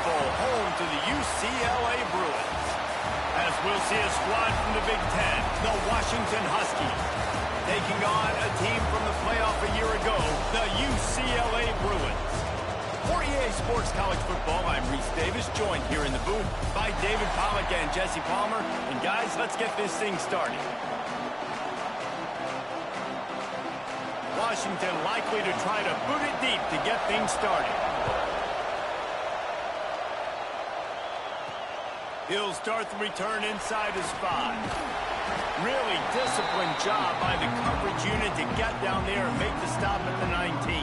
Bowl, home to the UCLA Bruins. As we'll see a squad from the Big Ten, the Washington Huskies, taking on a team from the playoff a year ago, the UCLA Bruins. For EA Sports College Football, I'm Reese Davis, joined here in the booth by David Pollack and Jesse Palmer. And guys, let's get this thing started. Washington likely to try to boot it deep to get things started. He'll start the return inside his 5. Really disciplined job by the coverage unit to get down there and make the stop at the 19.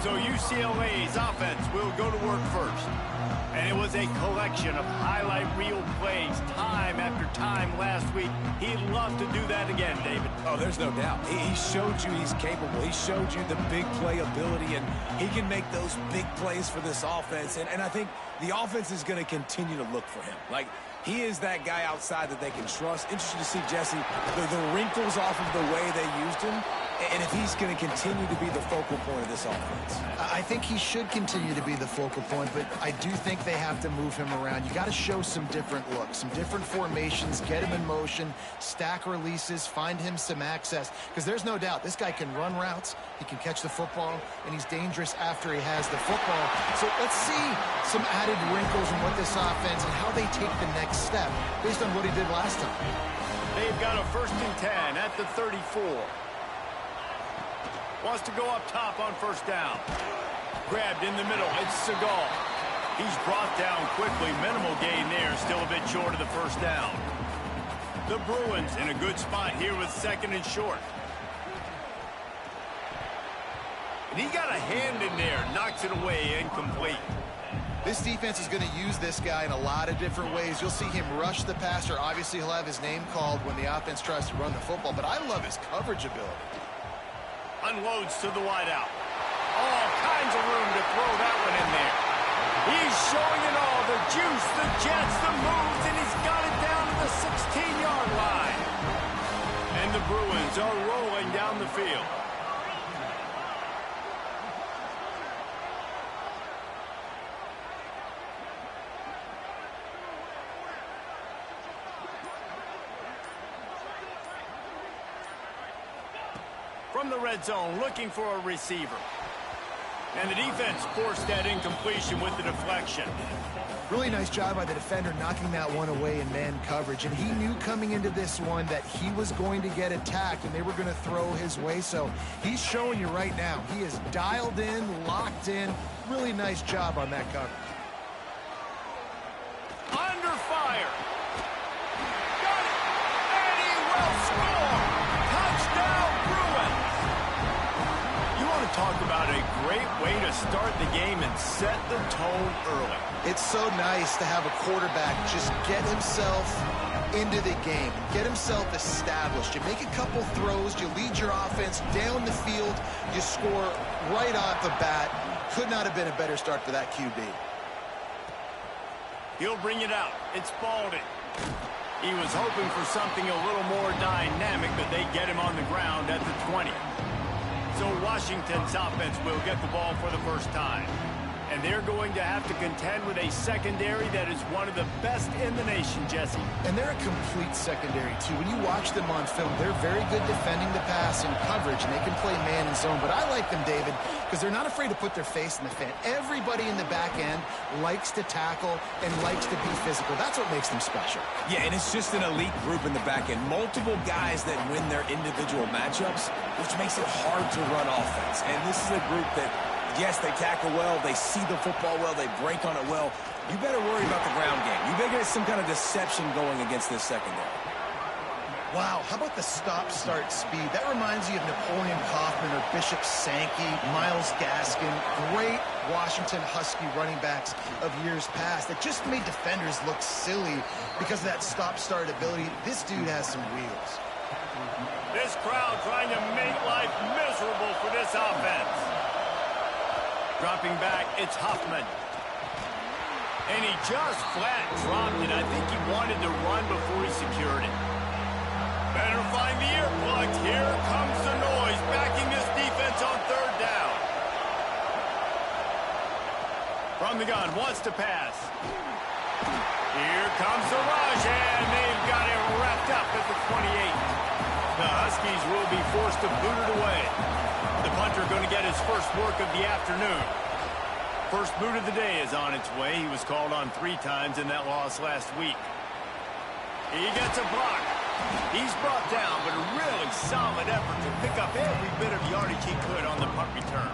So UCLA's offense will go to work first. And it was a collection of highlight reel plays time after time last week. He'd love to do that again, David. Oh, there's no doubt. He showed you he's capable. He showed you the big play ability, and he can make those big plays for this offense. And I think the offense is going to continue to look for him. Like, he is that guy outside that they can trust. Interesting to see, Jesse, the wrinkles off of the way they used him, and if he's going to continue to be the focal point of this offense. I think he should continue to be the focal point, but I do think they have to move him around. You got to show some different looks, some different formations, get him in motion, stack releases, find him some access, because there's no doubt this guy can run routes, he can catch the football, and he's dangerous after he has the football. So let's see some added wrinkles in what this offense and how they take the next step based on what he did last time. They've got a 1st and 10 at the 34. Wants to go up top on 1st down. Grabbed in the middle. It's Segal. He's brought down quickly. Minimal gain there. Still a bit short of the 1st down. The Bruins in a good spot here with 2nd and short. And he got a hand in there. Knocks it away. Incomplete. This defense is going to use this guy in a lot of different ways. You'll see him rush the passer. Obviously, he'll have his name called when the offense tries to run the football. But I love his coverage ability. Unloads to the wideout. All kinds of room to throw that one in there. He's showing it all. The juice, the jets, the moves, and he's got it down to the 16-yard line. And the Bruins are rolling down the field. From the red zone, looking for a receiver. And the defense forced that incompletion with the deflection. Really nice job by the defender knocking that one away in man coverage. And he knew coming into this one that he was going to get attacked and they were going to throw his way. So he's showing you right now. He is dialed in, locked in. Really nice job on that coverage. Under fire. Got it. And he will score. Touchdown, Bruins. You want to talk about a great way to start the game and set the tone early. It's so nice to have a quarterback just get himself into the game, get himself established. You make a couple throws, you lead your offense down the field, you score right off the bat. Could not have been a better start for that QB. He'll bring it out. It's Spalding. He was hoping for something a little more dynamic, but they get him on the ground at the 20. So Washington's offense will get the ball for the first time. And they're going to have to contend with a secondary that is one of the best in the nation, Jesse. And they're a complete secondary, too. When you watch them on film, they're very good defending the pass and coverage, and they can play man and zone. But I like them, David, because they're not afraid to put their face in the fan. Everybody in the back end likes to tackle and likes to be physical. That's what makes them special. Yeah, and it's just an elite group in the back end. Multiple guys that win their individual matchups, which makes it hard to run offense. And this is a group that, yes, they tackle well, they see the football well, they break on it well. You better worry about the ground game. You better get some kind of deception going against this secondary. Wow, how about the stop-start speed? That reminds you of Napoleon Kaufman or Bishop Sankey, Myles Gaskin, great Washington Husky running backs of years past that just made defenders look silly because of that stop-start ability. This dude has some wheels. This crowd trying to make life miserable for this offense. Dropping back, it's Huffman. And he just flat dropped it. I think he wanted to run before he secured it. Better find the earplugs. Here comes the noise, backing this defense on 3rd down. From the gun, wants to pass. Here comes the rush, and they've got it wrapped up at the 28. The Huskies will be forced to boot it away. The punter going to get his first work of the afternoon. First boot of the day is on its way. He was called on 3 times in that loss last week. He gets a block. He's brought down, but a really solid effort to pick up every bit of yardage he could on the punt return.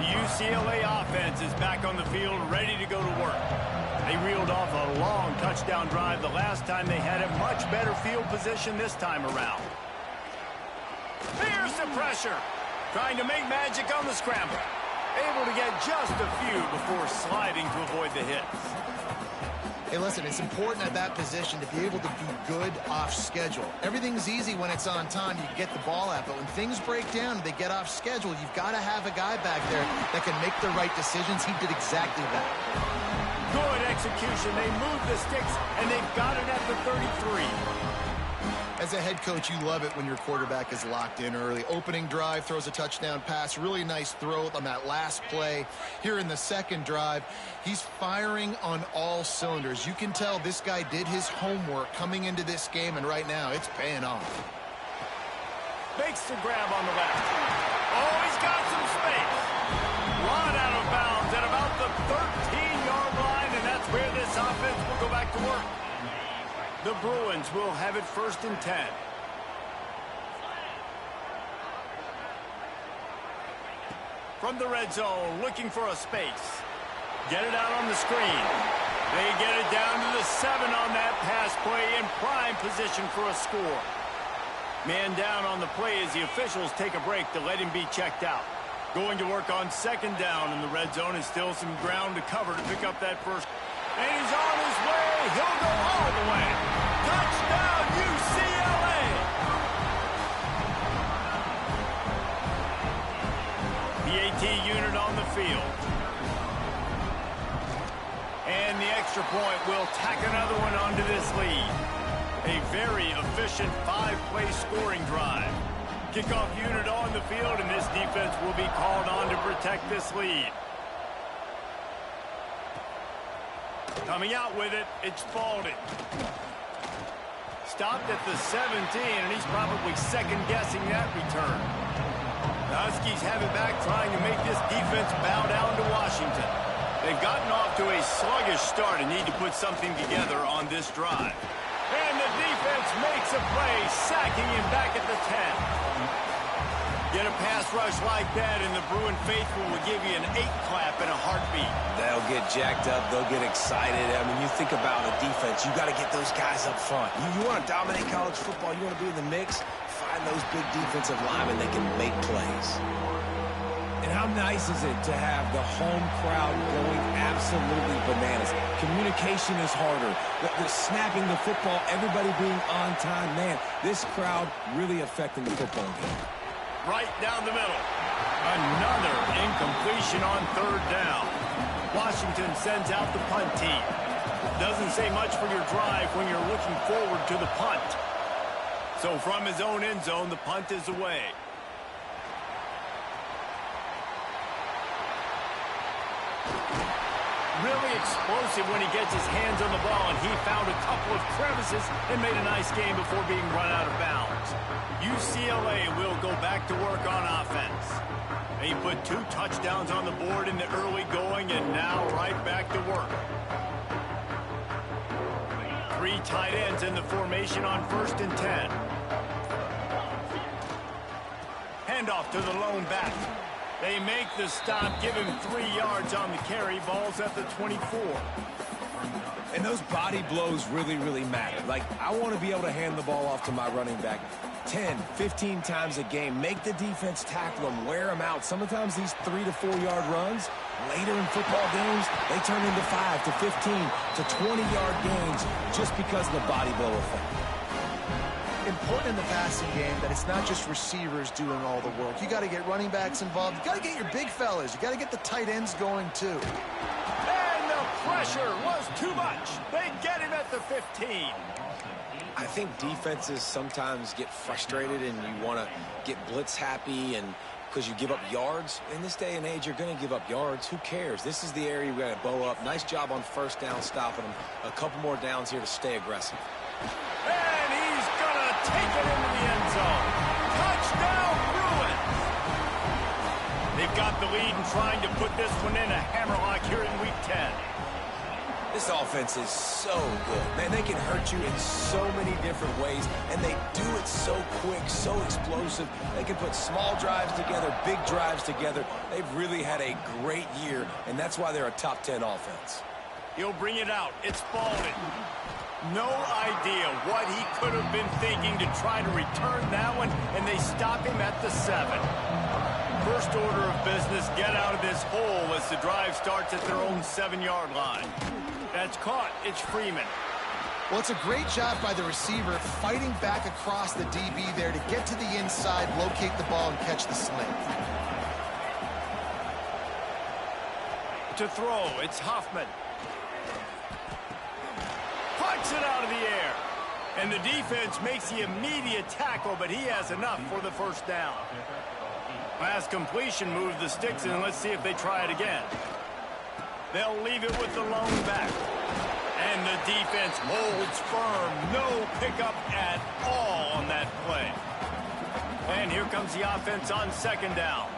The UCLA offense is back on the field, ready to go to work. They reeled off a long touchdown drive the last time they had a much better field position this time around. Here's the pressure. Trying to make magic on the scramble. Able to get just a few before sliding to avoid the hits. Hey, listen, it's important at that position to be able to be good off schedule. Everything's easy when it's on time. You get the ball out, but when things break down and they get off schedule, you've got to have a guy back there that can make the right decisions. He did exactly that. Good execution. They moved the sticks, and they've got it at the 33. As a head coach, you love it when your quarterback is locked in early. Opening drive, throws a touchdown pass. Really nice throw on that last play. Here in the second drive, he's firing on all cylinders. You can tell this guy did his homework coming into this game, and right now it's paying off. Makes the grab on the left. Oh, he's got some space. Run out of bounds at about the 13-yard line, and that's where this offense will go back to work. The Bruins will have it 1st and 10. From the red zone, looking for a space. Get it out on the screen. They get it down to the 7 on that pass play in prime position for a score. Man down on the play as the officials take a break to let him be checked out. Going to work on 2nd down in the red zone, and still some ground to cover to pick up that first. And he's on his way. He'll go all the way. Touchdown, UCLA. The AT unit on the field. And the extra point will tack another one onto this lead. A very efficient 5-play scoring drive. Kickoff unit on the field, and this defense will be called on to protect this lead. Coming out with it, it's Spalding. Stopped at the 17, and he's probably second-guessing that return. The Huskies have it back, trying to make this defense bow down to Washington. They've gotten off to a sluggish start and need to put something together on this drive. And the defense makes a play, sacking him back at the 10. Get a pass rush like that, and the Bruin faithful will give you an 8-clap in a heartbeat. They'll get jacked up. They'll get excited. I mean, you think about a defense, you got to get those guys up front. You want to dominate college football, you want to be in the mix, find those big defensive linemen that can make plays. And how nice is it to have the home crowd going absolutely bananas? Communication is harder. The snapping the football, everybody being on time. Man, this crowd really affecting the football game. Right down the middle. Another incompletion on 3rd down. Washington sends out the punt team. Doesn't say much for your drive when you're looking forward to the punt. So from his own end zone, the punt is away. Really explosive when he gets his hands on the ball, and he found a couple of crevices and made a nice game before being run out of bounds. UCLA will go back to work on offense. They put 2 touchdowns on the board in the early going, and now right back to work. 3 tight ends in the formation on 1st and 10. Handoff to the lone back. They make the stop, give him 3 yards on the carry. Ball's at the 24. And those body blows really, really matter. Like, I want to be able to hand the ball off to my running back 10, 15 times a game. Make the defense tackle them, wear them out. Sometimes these 3 to 4 yard runs, later in football games, they turn into 5 to 15 to 20-yard gains just because of the body blow effect. Important in the passing game that it's not just receivers doing all the work. You got to get running backs involved. You got to get your big fellas. You got to get the tight ends going too. And the pressure was too much. They get him at the 15. I think defenses sometimes get frustrated and you want to get blitz happy and because you give up yards. In this day and age, you're going to give up yards. Who cares? This is the area we got to bow up. Nice job on first down stopping them. A couple more downs here to stay aggressive. And he's going to take it into the end zone. Touchdown, Bruins! They've got the lead and trying to put this one in a hammerlock here in Week 10. This offense is so good. Man, they can hurt you in so many different ways, and they do it so quick, so explosive. They can put small drives together, big drives together. They've really had a great year, and that's why they're a top 10 offense. He'll bring it out. It's Spalding. No idea what he could have been thinking to try to return that one, and they stop him at the 7. First order of business, get out of this hole as the drive starts at their own 7-yard line. That's caught. It's Freeman. Well, it's a great job by the receiver fighting back across the DB there to get to the inside, locate the ball, and catch the sling. To throw, it's Hoffman. Pucks it out of the air. And the defense makes the immediate tackle, but he has enough for the first down. Pass completion moves the sticks, and let's see if they try it again. They'll leave it with the lone back. And the defense holds firm. No pickup at all on that play. And here comes the offense on second down.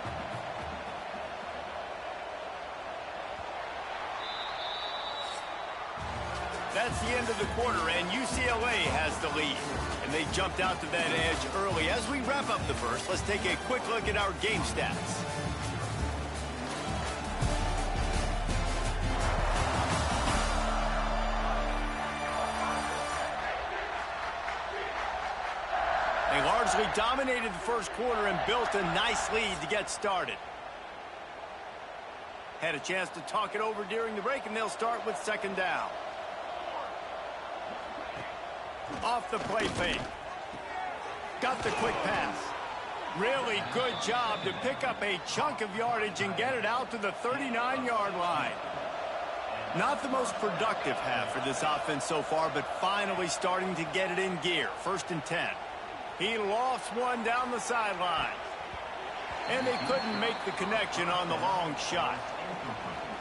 That's the end of the quarter, and UCLA has the lead. And they jumped out to that edge early. As we wrap up the first, let's take a quick look at our game stats. They largely dominated the first quarter and built a nice lead to get started. Had a chance to talk it over during the break, and they'll start with second down. Off the play fake. Got the quick pass. Really good job to pick up a chunk of yardage and get it out to the 39-yard line. Not the most productive half for this offense so far, but finally starting to get it in gear. 1st and 10. He lofts one down the sideline. And they couldn't make the connection on the long shot.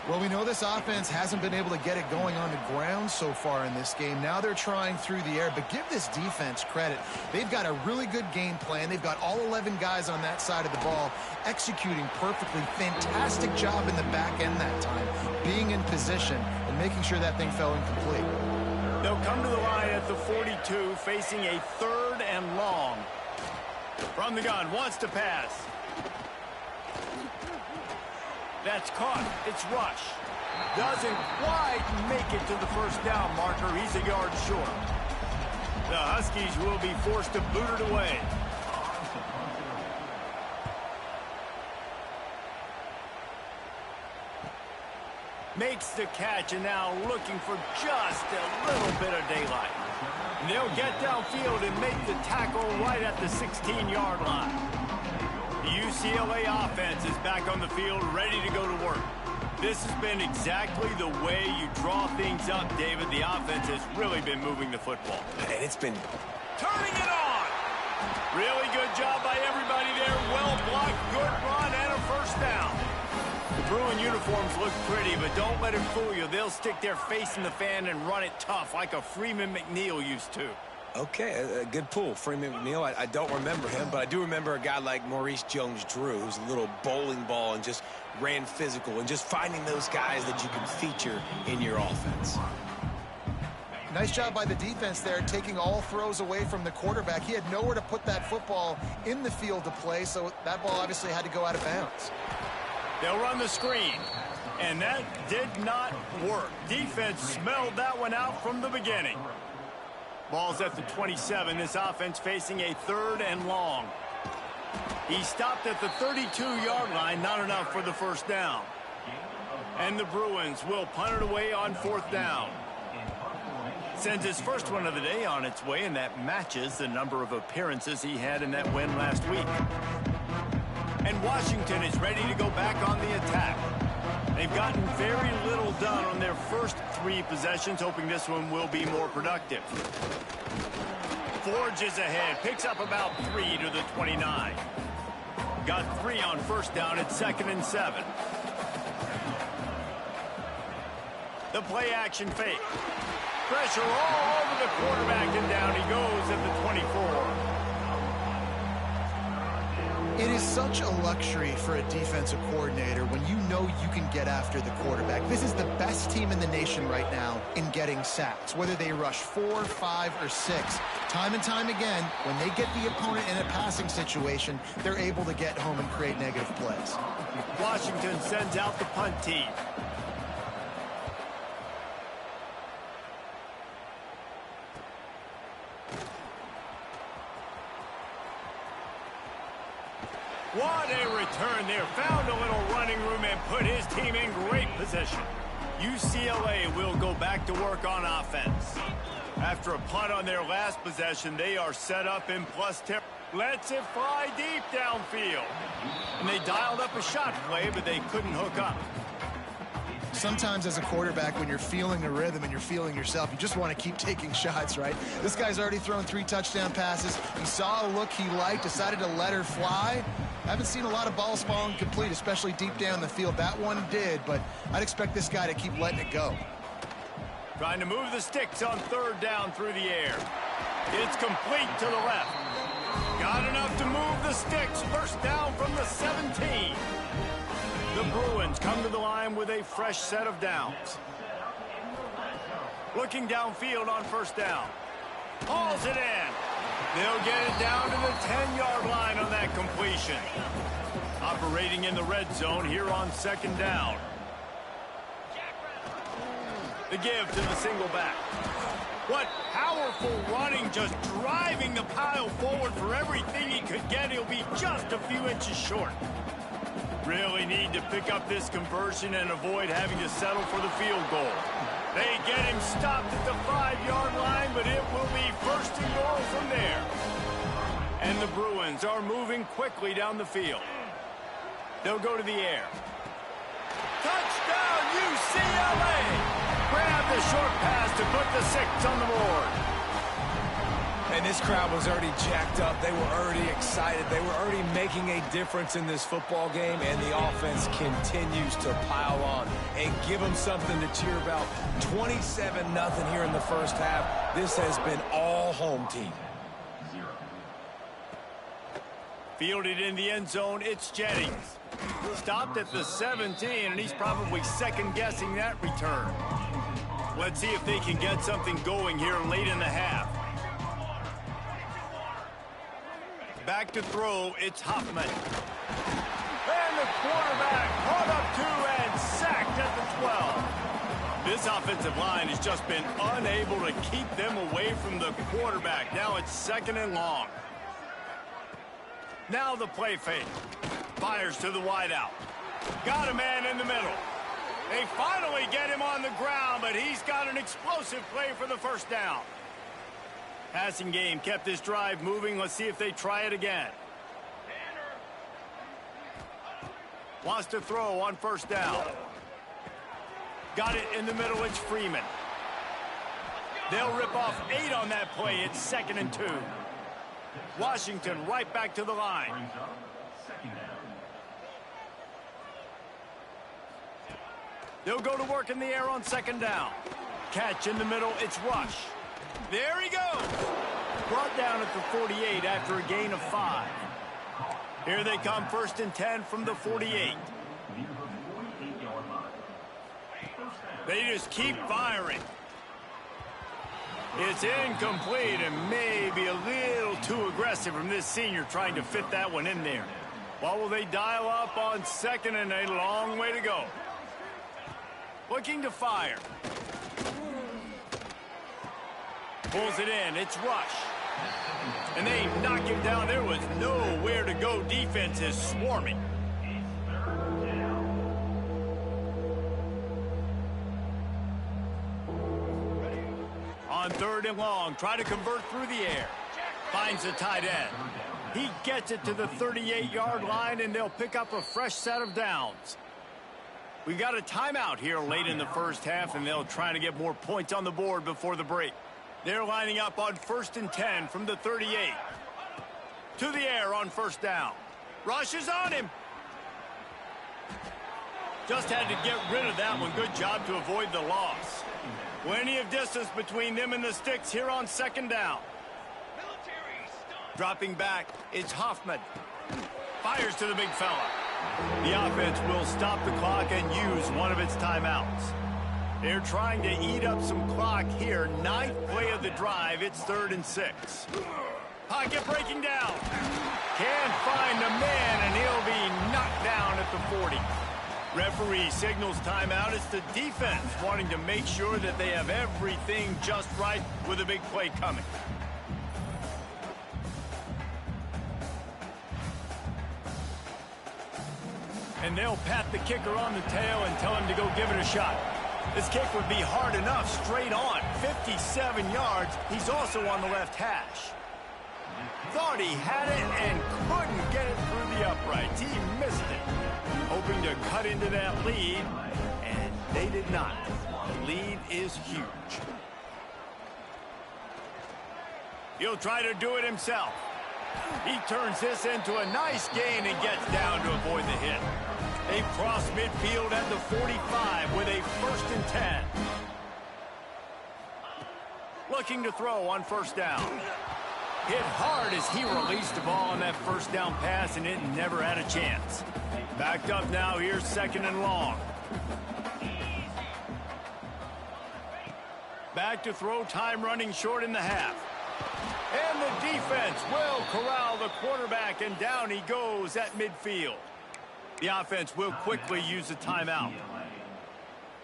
Well, we know this offense hasn't been able to get it going on the ground so far in this game. Now they're trying through the air, but give this defense credit. They've got a really good game plan. They've got all 11 guys on that side of the ball executing perfectly. Fantastic job in the back end that time, being in position and making sure that thing fell incomplete. They'll come to the line at the 42, facing a 3rd and long. From the gun, wants to pass. That's caught. It's Rush. Doesn't quite make it to the first down marker. He's a yard short. The Huskies will be forced to boot it away. Makes the catch, and now looking for just a little bit of daylight. And they'll get downfield and make the tackle right at the 16-yard line. The UCLA offense is back on the field, ready to go to work. This has been exactly the way you draw things up, David. The offense has really been moving the football. And it's been turning it on. Really good job by everybody there. Well blocked, good run, and a first down. The Bruin uniforms look pretty, but don't let it fool you. They'll stick their face in the fan and run it tough like a Freeman McNeil used to. okay. A good pull. Freeman McNeil, I don't remember him, but I do remember a guy like Maurice Jones-Drew, who's a little bowling ball and just ran physical, and just finding those guys that you can feature in your offense. Nice job by the defense there, taking all throws away from the quarterback. He had nowhere to put that football in the field to play, so that ball obviously had to go out of bounds. They'll run the screen, and that did not work. Defense smelled that one out from the beginning. Ball's at the 27. This offense facing a 3rd and long. He stopped at the 32-yard line, not enough for the first down. And the Bruins will punt it away on 4th down. Sends his first one of the day on its way, and that matches the number of appearances he had in that win last week. And Washington is ready to go back on the attack. They've gotten very little done on their first 3 possessions, hoping this one will be more productive. Forges ahead, picks up about 3 to the 29. Got 3 on first down at 2nd and 7. The play action fake. Pressure all over the quarterback, and down he goes at the 24. It is such a luxury for a defensive coordinator when you know you can get after the quarterback. This is the best team in the nation right now in getting sacks, whether they rush 4, 5, or 6. Time and time again, when they get the opponent in a passing situation, they're able to get home and create negative plays. Washington sends out the punt team. What a return there. Found a little running room and put his team in great position. UCLA will go back to work on offense. After a punt on their last possession, they are set up in plus 10. Lets it fly deep downfield. And they dialed up a shot play, but they couldn't hook up. Sometimes as a quarterback, when you're feeling a rhythm and you're feeling yourself, you just want to keep taking shots, right? This guy's already thrown 3 touchdown passes. He saw a look he liked, decided to let her fly. I haven't seen a lot of balls falling complete, especially deep down the field. That one did, but I'd expect this guy to keep letting it go. Trying to move the sticks on 3rd down through the air. It's complete to the left. Got enough to move the sticks. First down from the 17. The Bruins come to the line with a fresh set of downs. Looking downfield on first down. Hauls it in. They'll get it down to the 10-yard line on that completion. Operating in the red zone here on 2nd down. The give to the single back. What powerful running, just driving the pile forward for everything he could get. He'll be just a few inches short. Really need to pick up this conversion and avoid having to settle for the field goal. They get him stopped at the 5-yard line, but it will be 1st and goal from there. And the Bruins are moving quickly down the field. They'll go to the air. Touchdown, UCLA! Grab the short pass to put the 6 on the board. And this crowd was already jacked up. They were already excited. They were already making a difference in this football game, and the offense continues to pile on and give them something to cheer about. 27-0 here in the first half. This has been all home team. Fielded in the end zone, it's Jennings. Stopped at the 17, and he's probably second-guessing that return. Let's see if they can get something going here late in the half. Back to throw, it's Hoffman. And the quarterback caught up 2 and sacked at the 12. This offensive line has just been unable to keep them away from the quarterback. Now it's 2nd and long. Now the play fake. Fires to the wideout. Got a man in the middle. They finally get him on the ground, but he's got an explosive play for the first down. Passing game kept this drive moving. Let's see if they try it again. Wants to throw on first down. Got it in the middle. It's Freeman. They'll rip off 8 on that play. It's 2nd and 2. Washington right back to the line. They'll go to work in the air on 2nd down. Catch in the middle. It's Rush. There he goes. Brought down at the 48 after a gain of 5. Here they come, 1st and 10 from the 48. They just keep firing. It's incomplete and maybe a little too aggressive from this senior trying to fit that one in there. What will they dial up on 2nd and a long way to go? Looking to fire. Pulls it in. It's Rush. And they knock him down. There was nowhere to go. Defense is swarming. On 3rd and long, try to convert through the air. Finds the tight end. He gets it to the 38-yard line, and they'll pick up a fresh set of downs. We've got a timeout here late in the first half, and they'll try to get more points on the board before the break. They're lining up on 1st and 10 from the 38. To the air on 1st down. Rushes on him. Just had to get rid of that one. Good job to avoid the loss. Plenty of distance between them and the sticks here on second down. Dropping back, it's Hoffman. Fires to the big fella. The offense will stop the clock and use one of its timeouts. They're trying to eat up some clock here. 9th play of the drive. It's 3rd and 6. Pocket breaking down. Can't find the man, and he'll be knocked down at the 40. Referee signals timeout. It's the defense wanting to make sure that they have everything just right with a big play coming. And they'll pat the kicker on the tail and tell him to go give it a shot. This kick would be hard enough straight on. 57 yards. He's also on the left hash. Thought he had it and couldn't get it through the uprights. He missed it. Hoping to cut into that lead, and they did not. The lead is huge. He'll try to do it himself. He turns this into a nice gain and gets down to avoid the hit. They cross midfield at the 45 with a 1st and 10. Looking to throw on 1st down. Hit hard as he released the ball on that 1st down pass, and it never had a chance. Backed up now, here's 2nd and long. Back to throw, time running short in the half. And the defense will corral the quarterback, and down he goes at midfield. The offense will quickly use a timeout.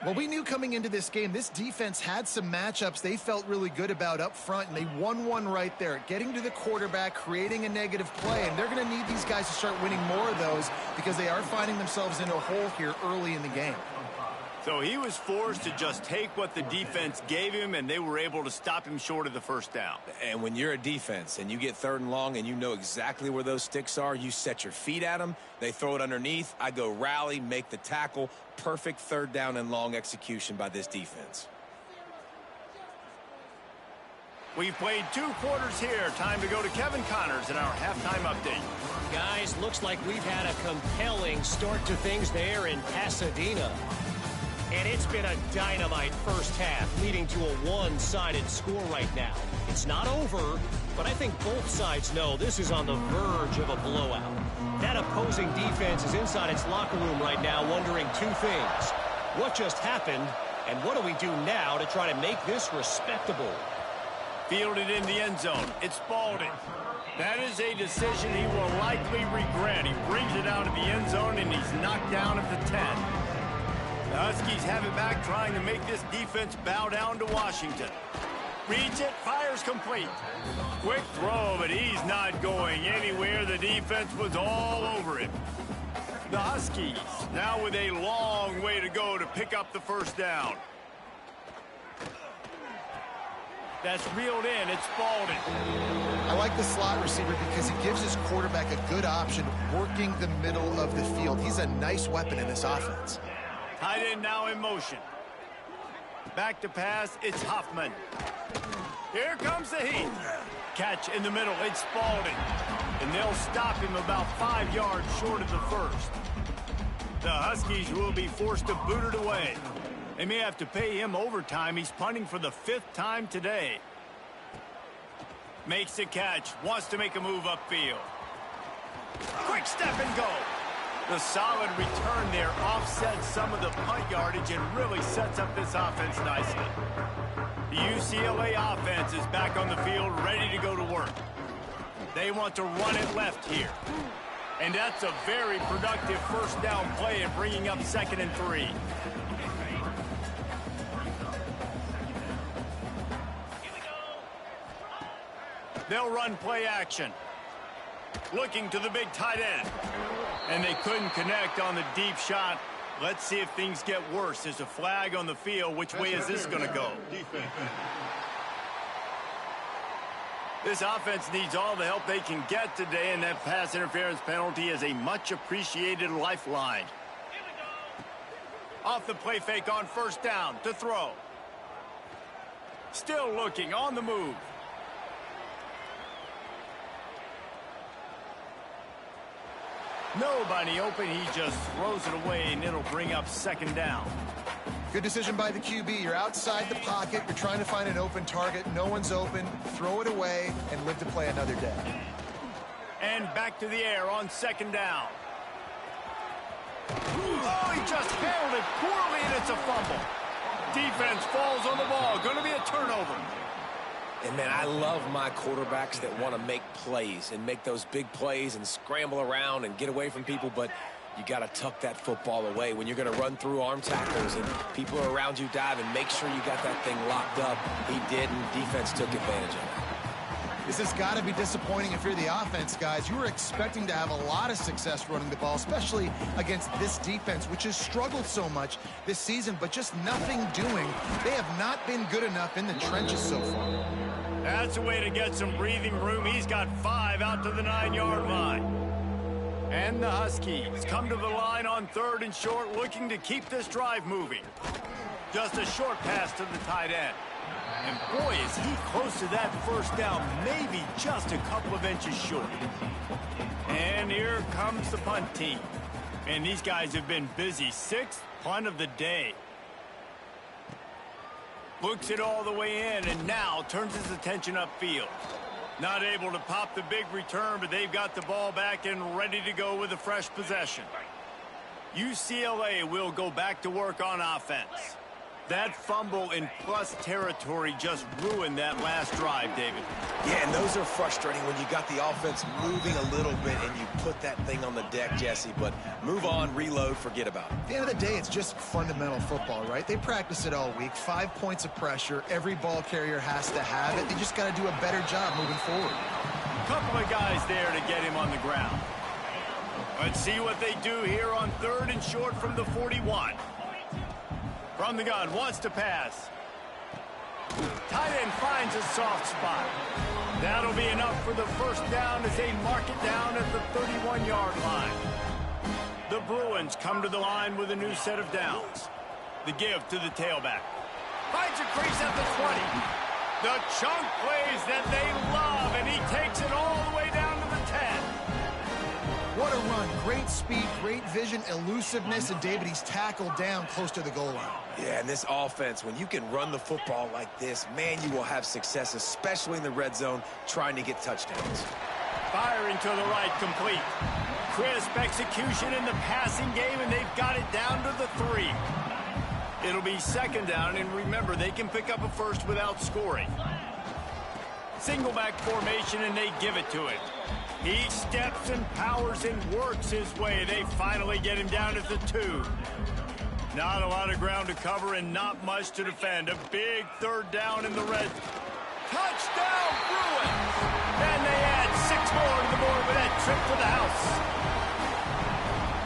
Well, we knew coming into this game, this defense had some matchups they felt really good about up front, and they won one right there. Getting to the quarterback, creating a negative play, and they're going to need these guys to start winning more of those because they are finding themselves in a hole here early in the game. So he was forced to just take what the defense gave him, and they were able to stop him short of the 1st down. And when you're a defense and you get 3rd and long and you know exactly where those sticks are, you set your feet at them, they throw it underneath, I go rally, make the tackle. Perfect 3rd down and long execution by this defense. We've played 2 quarters here. Time to go to Kevin Connors in our halftime update. Guys, looks like we've had a compelling start to things there in Pasadena. And it's been a dynamite 1st half, leading to a one-sided score right now. It's not over, but I think both sides know this is on the verge of a blowout. That opposing defense is inside its locker room right now wondering 2 things. What just happened, and what do we do now to try to make this respectable? Fielded in the end zone. It's Spalding. That is a decision he will likely regret. He brings it out of the end zone, and he's knocked down at the 10. The Huskies have it back, trying to make this defense bow down to Washington. Reads it, fires complete. Quick throw, but he's not going anywhere. The defense was all over him. The Huskies now with a long way to go to pick up the 1st down. That's reeled in. It's Spalding. I like the slot receiver because he gives his quarterback a good option working the middle of the field. He's a nice weapon in this offense. Tight end now in motion. Back to pass, it's Hoffman. Here comes the heat. Catch in the middle, it's Spalding. And they'll stop him about 5 yards short of the 1st. The Huskies will be forced to boot it away. They may have to pay him overtime. He's punting for the 5th time today. Makes the catch, wants to make a move upfield. Quick step and go. The solid return there offsets some of the punt yardage and really sets up this offense nicely. The UCLA offense is back on the field, ready to go to work. They want to run it left here. And that's a very productive 1st down play and bringing up 2nd and 3. They'll run play action. Looking to the big tight end. And they couldn't connect on the deep shot. Let's see if things get worse. There's a flag on the field. Which way is this going to go? This offense needs all the help they can get today, and that pass interference penalty is a much-appreciated lifeline. Off the play fake on 1st down to throw. Still looking on the move. Nobody open. He just throws it away, and it'll bring up second down. Good decision by the QB. You're outside the pocket. You're trying to find an open target. No one's open. Throw it away and live to play another day. And back to the air on second down. Oh, he just handled it poorly, and it's a fumble. Defense falls on the ball. Going to be a turnover. And, man, I love my quarterbacks that want to make plays and make those big plays and scramble around and get away from people, but you got to tuck that football away. When you're going to run through arm tackles and people are around you diving, make sure you got that thing locked up. He did, and defense took advantage of it. This has got to be disappointing if you're the offense, guys. You were expecting to have a lot of success running the ball, especially against this defense, which has struggled so much this season, but just nothing doing. They have not been good enough in the trenches so far. That's a way to get some breathing room. He's got 5 out to the 9-yard line. And the Huskies come to the line on 3rd and short, looking to keep this drive moving. Just a short pass to the tight end. And boy, is he close to that first down, maybe just a couple of inches short. And here comes the punt team. And these guys have been busy. 6th punt of the day. Books it all the way in, and now turns his attention upfield. Not able to pop the big return, but they've got the ball back and ready to go with a fresh possession. UCLA will go back to work on offense. That fumble in plus territory just ruined that last drive, David. Yeah, and those are frustrating when you got the offense moving a little bit and you put that thing on the deck, Jesse. But move on, reload, forget about it. At the end of the day, it's just fundamental football, right? They practice it all week. 5 points of pressure. Every ball carrier has to have it. They just got to do a better job moving forward. Couple of guys there to get him on the ground. Let's see what they do here on 3rd and short from the 41. From the gun, wants to pass. Tight end finds a soft spot. That'll be enough for the first down as they mark it down at the 31-yard line. The Bruins come to the line with a new set of downs. The give to the tailback. Finds a crease at the 20. The chunk plays that they love, and he takes it all the way down to the 10. What a run. Great speed, great vision, elusiveness, and David, he's tackled down close to the goal line. Yeah, and this offense, when you can run the football like this, man, you will have success, especially in the red zone, trying to get touchdowns. Firing to the right, complete. Crisp execution in the passing game, and they've got it down to the 3. It'll be second down, and remember, they can pick up a first without scoring. Single back formation, and they give it to him. He steps and powers and works his way. They finally get him down at the 2. Not a lot of ground to cover and not much to defend. A big 3rd down in the red. Touchdown, Bruins! And they add 6 more to the board with that trip to the house.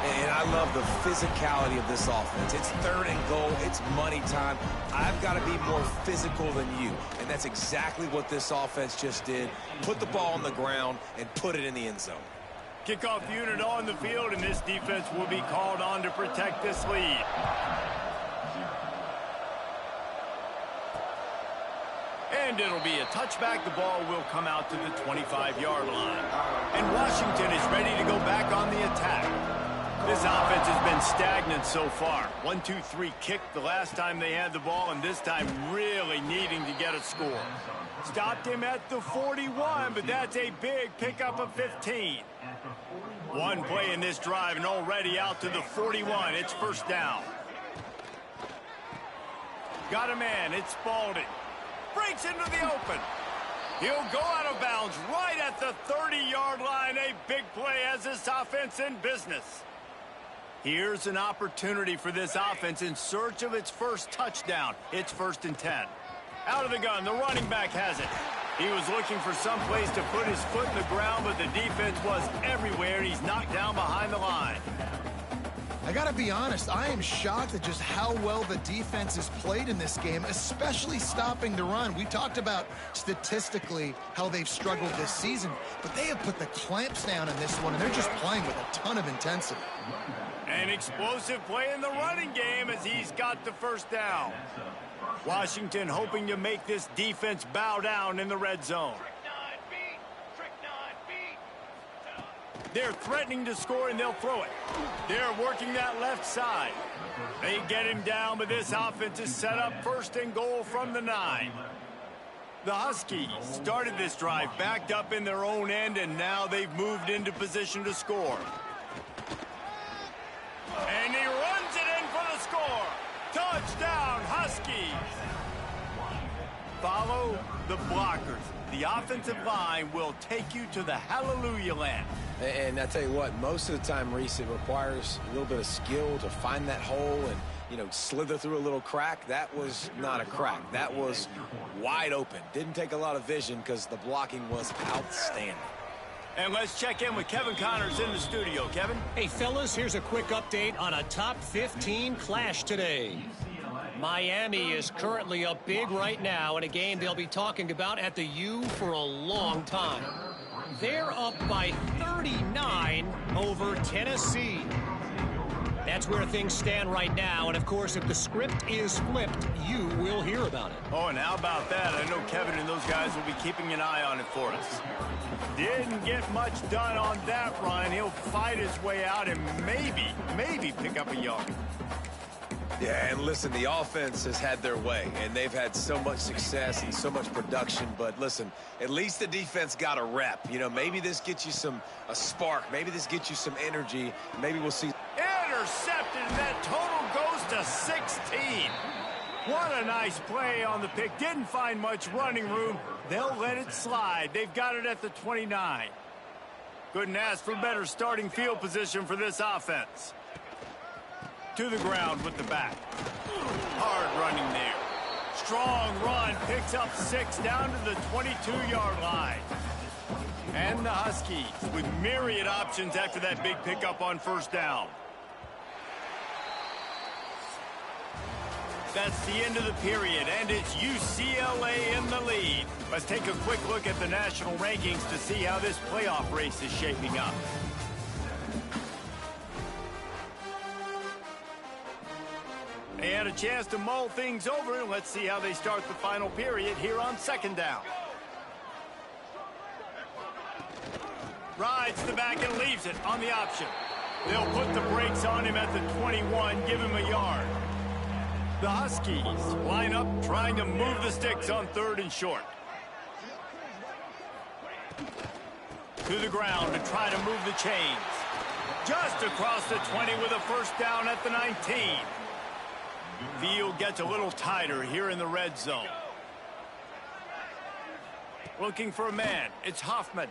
And I love the physicality of this offense. It's 3rd and goal. It's money time. I've got to be more physical than you. And that's exactly what this offense just did. Put the ball on the ground and put it in the end zone. Kickoff unit on the field, and this defense will be called on to protect this lead. And it'll be a touchback. The ball will come out to the 25-yard line. And Washington is ready to go back on the attack. This offense has been stagnant so far. 1-2-3 kick the last time they had the ball, and this time really needing to get a score. Stopped him at the 41, but that's a big pickup of 15. One play in this drive, and already out to the 41. It's first down. Got a man. It's Spalding. Breaks into the open. He'll go out of bounds right at the 30-yard line. A big play as this offense in business. Here's an opportunity for this offense in search of its first touchdown. It's 1st and 10. Out of the gun, the running back has it. He was looking for some place to put his foot in the ground, but the defense was everywhere, and he's knocked down behind the line. I got to be honest, I am shocked at just how well the defense has played in this game, especially stopping the run. We talked about statistically how they've struggled this season, but they have put the clamps down in this one, and they're just playing with a ton of intensity. An explosive play in the running game as he's got the first down. Washington hoping to make this defense bow down in the red zone. They're threatening to score, and they'll throw it. They're working that left side. They get him down, but this offense is set up 1st and goal from the 9. The Huskies started this drive backed up in their own end, and now they've moved into position to score. And he runs it in for the score. Touchdown, Huskies. Follow the blockers. The offensive line will take you to the hallelujah land. And I tell you what, most of the time, Reese, it requires a little bit of skill to find that hole and, you know, slither through a little crack. That was not a crack. That was wide open. Didn't take a lot of vision because the blocking was outstanding. And let's check in with Kevin Connors in the studio. Kevin? Hey, fellas, here's a quick update on a top 15 clash today. Miami is currently up big right now in a game they'll be talking about at the U for a long time. They're up by 39 over Tennessee. That's where things stand right now, and of course, if the script is flipped, you will hear about it. Oh, and how about that? I know Kevin and those guys will be keeping an eye on it for us. Didn't get much done on that run. He'll fight his way out and maybe pick up a yard. Yeah, and listen, the offense has had their way, and they've had so much success and so much production. But listen, at least the defense got a rep. You know, maybe this gets you a spark. Maybe this gets you some energy. Maybe we'll see. Intercepted, and that total goes to 16. What a nice play on the pick. Didn't find much running room. They'll let it slide. They've got it at the 29. Couldn't ask for better starting field position for this offense. To the ground with the back. Hard running there. Strong run, picks up 6 down to the 22-yard line. And the Huskies with myriad options after that big pickup on 1st down. That's the end of the period, and it's UCLA in the lead. Let's take a quick look at the national rankings to see how this playoff race is shaping up. They had a chance to mull things over. Let's see how they start the final period here on 2nd down. Rides the back and leaves it on the option. They'll put the brakes on him at the 21, give him a yard. The Huskies line up trying to move the sticks on 3rd and short. To the ground to try to move the chains. Just across the 20 with a 1st down at the 19. Field gets a little tighter here in the red zone. Looking for a man. It's Hoffman.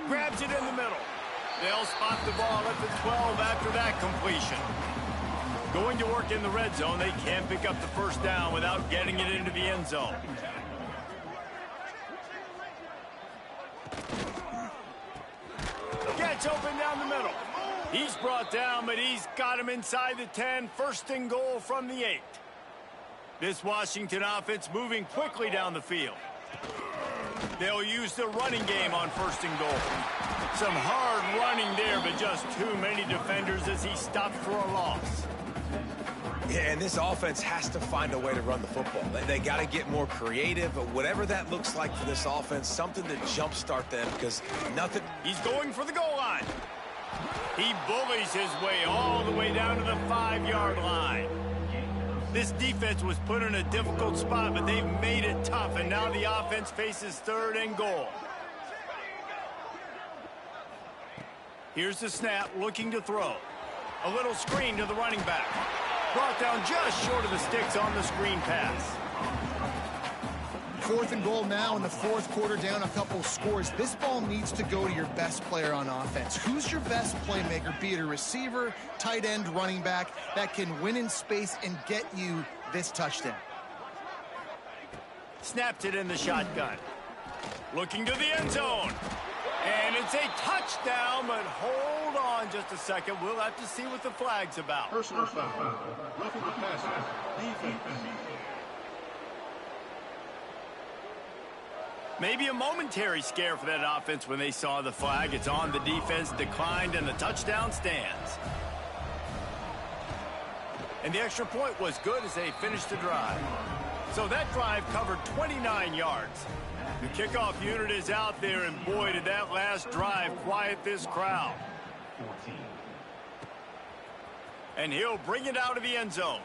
Grabs it in the middle. They'll spot the ball at the 12 after that completion. Going to work in the red zone. They can't pick up the 1st down without getting it into the end zone. Gets open down the middle. He's brought down, but he's got him inside the 10. 1st and goal from the 8. This Washington offense moving quickly down the field. They'll use the running game on 1st and goal. Some hard running there, but just too many defenders as he stopped for a loss. Yeah, and this offense has to find a way to run the football. They got to get more creative, but whatever that looks like for this offense, something to jumpstart them, because nothing. He's going for the goal line. He bullies his way all the way down to the 5-yard line. This defense was put in a difficult spot, but they've made it tough, and now the offense faces 3rd and goal. Here's the snap, looking to throw. A little screen to the running back. Brought down just short of the sticks on the screen pass. 4th and goal now in the 4th quarter, down a couple scores. This ball needs to go to your best player on offense. Who's your best playmaker, be it a receiver, tight end, running back, that can win in space and get you this touchdown? Snapped it in the shotgun. Looking to the end zone. And it's a touchdown, but hold on just a second. We'll have to see what the flag's about. Personal foul. Roughing the passer. Defense. Maybe a momentary scare for that offense when they saw the flag. It's on the defense, declined, and the touchdown stands. And the extra point was good as they finished the drive. So that drive covered 29 yards. The kickoff unit is out there, and boy, did that last drive quiet this crowd. And he'll bring it out of the end zone.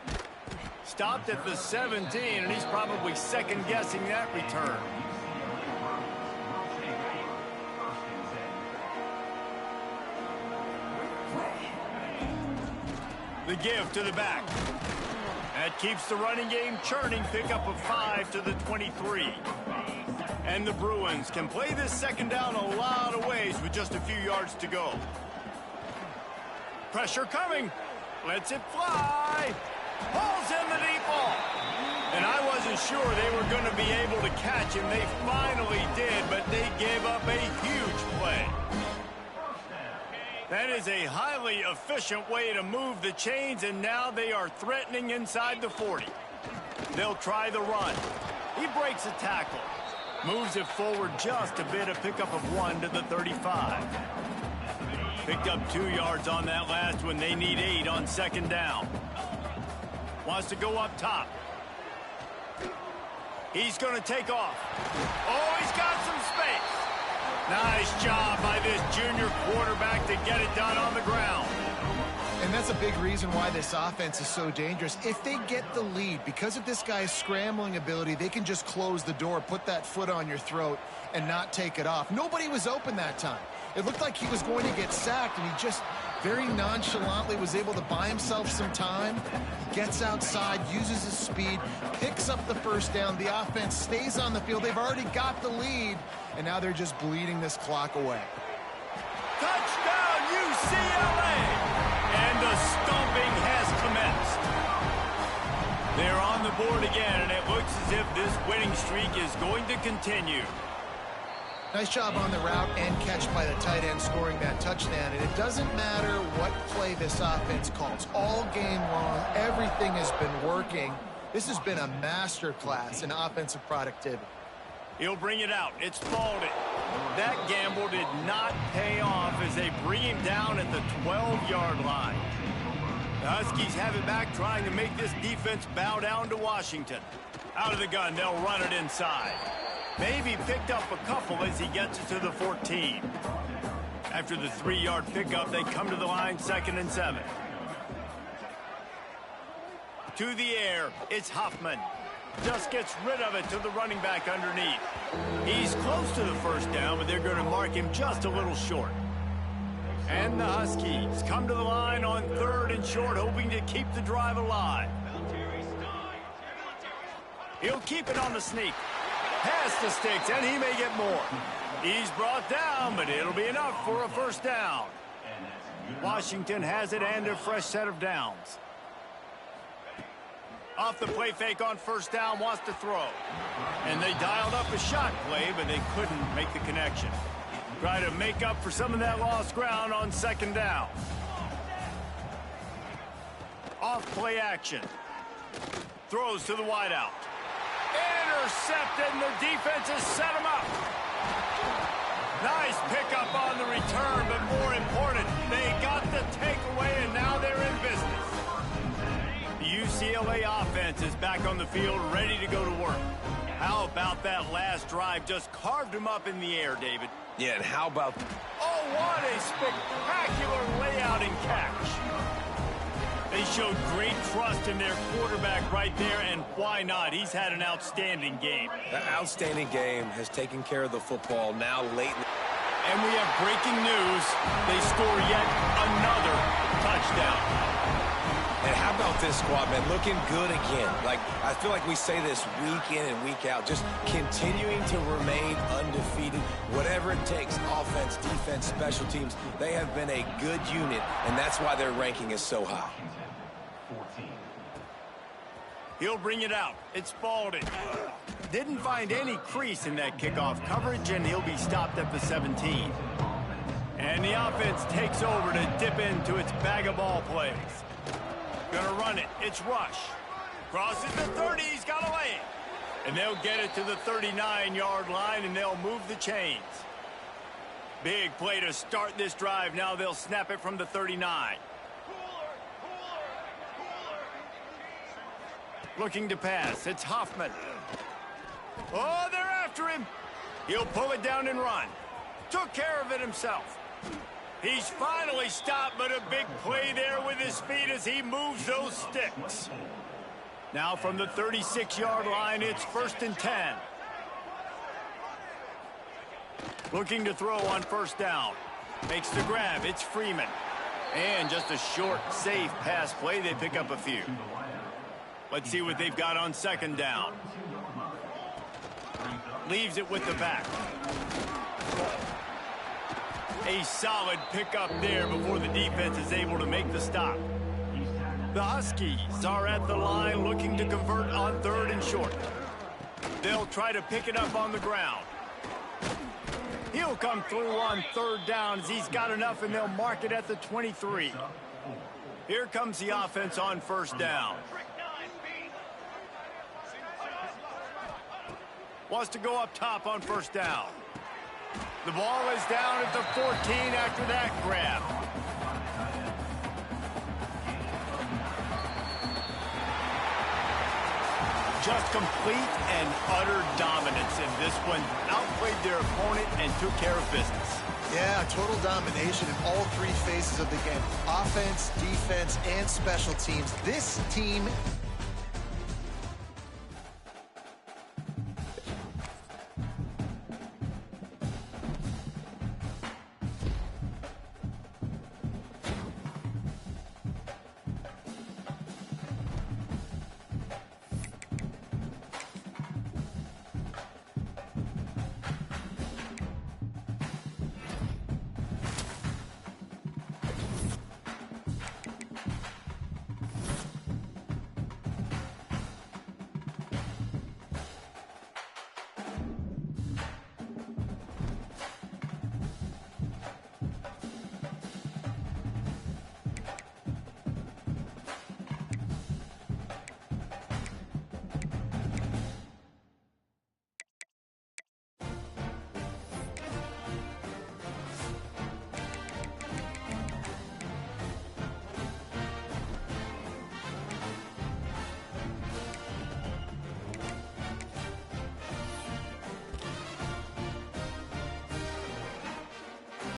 Stopped at the 17, and he's probably second-guessing that return. The give to the back. That keeps the running game churning. Pickup of 5 to the 23. And the Bruins can play this second down a lot of ways with just a few yards to go. Pressure coming. Lets it fly. Pulls in the deep ball. And I wasn't sure they were going to be able to catch him. They finally did, but they gave up a huge play. That is a highly efficient way to move the chains, and now they are threatening inside the 40. They'll try the run. He breaks a tackle. Moves it forward just a bit, a pickup of 1 to the 35. Picked up 2 yards on that last one. They need 8 on second down. Wants to go up top. He's going to take off. Oh, he's got some space. Nice job by this junior quarterback to get it done on the ground. And that's a big reason why this offense is so dangerous. If they get the lead, because of this guy's scrambling ability, they can just close the door, put that foot on your throat, and not take it off. Nobody was open that time. It looked like he was going to get sacked, and he just very nonchalantly was able to buy himself some time. Gets outside, uses his speed, picks up the first down. The offense stays on the field. They've already got the lead, and now they're just bleeding this clock away. Touchdown, UCLA! And the stomping has commenced. They're on the board again, and it looks as if this winning streak is going to continue. Nice job on the route and catch by the tight end scoring that touchdown. And it doesn't matter what play this offense calls. All game long, everything has been working. This has been a master class in offensive productivity. He'll bring it out. It's Spalding. That gamble did not pay off as they bring him down at the 12-yard line. The Huskies have it back, trying to make this defense bow down to Washington. Out of the gun, they'll run it inside. Maybe picked up a couple as he gets it to the 14. After the 3-yard pickup, they come to the line, 2nd and 7. To the air, it's Hoffman. Just gets rid of it to the running back underneath. He's close to the first down, but they're going to mark him just a little short. And the Huskies come to the line on 3rd and short, hoping to keep the drive alive. He'll keep it on the sneak. Past the sticks, and he may get more. He's brought down, but it'll be enough for a first down. Washington has it and a fresh set of downs. Off the play fake on first down, wants to throw. And they dialed up a shot play, but they couldn't make the connection. Try to make up for some of that lost ground on second down. Off play action. Throws to the wideout. Intercepted, and the defense has set him up. Nice pickup on the return, but more important, they got the takeaway, and now they're in business. The UCLA offense is back on the field, ready to go to work. How about that last drive? Just carved him up in the air, David. Yeah, and how about... Oh, what a spectacular layout and catch. They showed great trust in their quarterback right there, and why not? He's had an outstanding game. That outstanding game has taken care of the football now late. And we have breaking news. They score yet another touchdown. And how about this squad, man? Looking good again. Like, I feel like we say this week in and week out, just continuing to remain undefeated. Whatever it takes, offense, defense, special teams, they have been a good unit, and that's why their ranking is so high. He'll bring it out. It's Spalding. Didn't find any crease in that kickoff coverage, and he'll be stopped at the 17. And the offense takes over to dip into its bag of ball plays. Gonna run it. It's Rush. Crosses the 30. He's got a lane. And they'll get it to the 39-yard line, and they'll move the chains. Big play to start this drive. Now they'll snap it from the 39. Looking to pass. It's Hoffman. Oh, they're after him. He'll pull it down and run. Took care of it himself. He's finally stopped, but a big play there with his feet as he moves those sticks. Now from the 36-yard line, it's 1st and 10. Looking to throw on 1st down. Makes the grab. It's Freeman. And just a short, safe pass play. They pick up a few. Let's see what they've got on 2nd down. Leaves it with the back. A solid pickup there before the defense is able to make the stop. The Huskies are at the line looking to convert on 3rd and short. They'll try to pick it up on the ground. He'll come through on 3rd down as he's got enough, and they'll mark it at the 23. Here comes the offense on 1st down. Wants to go up top on 1st down. The ball is down at the 14 after that grab. Just complete and utter dominance in this one. Outplayed their opponent and took care of business. Yeah, total domination in all 3 phases of the game. Offense, defense, and special teams. This team